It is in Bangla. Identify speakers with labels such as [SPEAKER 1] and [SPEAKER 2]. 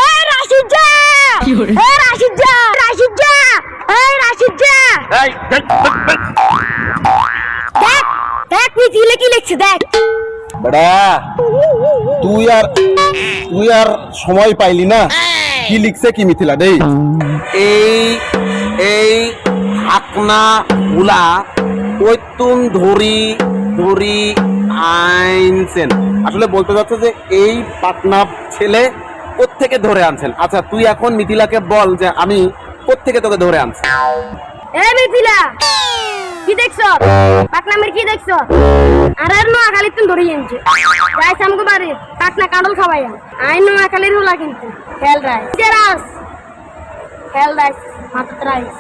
[SPEAKER 1] এই রাশিদ যা, এই রাশিদ যা, রাশিদ যা, এই রাশিদ যা।
[SPEAKER 2] এই
[SPEAKER 1] দেখ দেখ মিথিলে কি লিখছে দেখ।
[SPEAKER 2] বড়া তুই আর সময় পাইলি না। কি লিখছে কি মিথিলা দেই? এই এই আকনা গুলা কইতুন ধরি ধরি আনছেন। আসলে বলতে যাচ্ছে যে এই পাটনা ছেলে কোত্থেকে ধরে আনছেন। আচ্ছা তুই এখন মিথিলাকে বল যে আমি কোত্থেকে তোকে ধরে আনছি।
[SPEAKER 1] এই মিথিলা কি দেখছো? পাটনামের কি দেখছো? আরে নোয়াখালী তুই ধরে আনছে যাইছ আমগো বাড়ি পাটনা কাঁডল খাওয়াইয়া। আই নোয়াখালীর হলা কিন্তু খেল রাইস খেল রাইস মাত্র রাইস।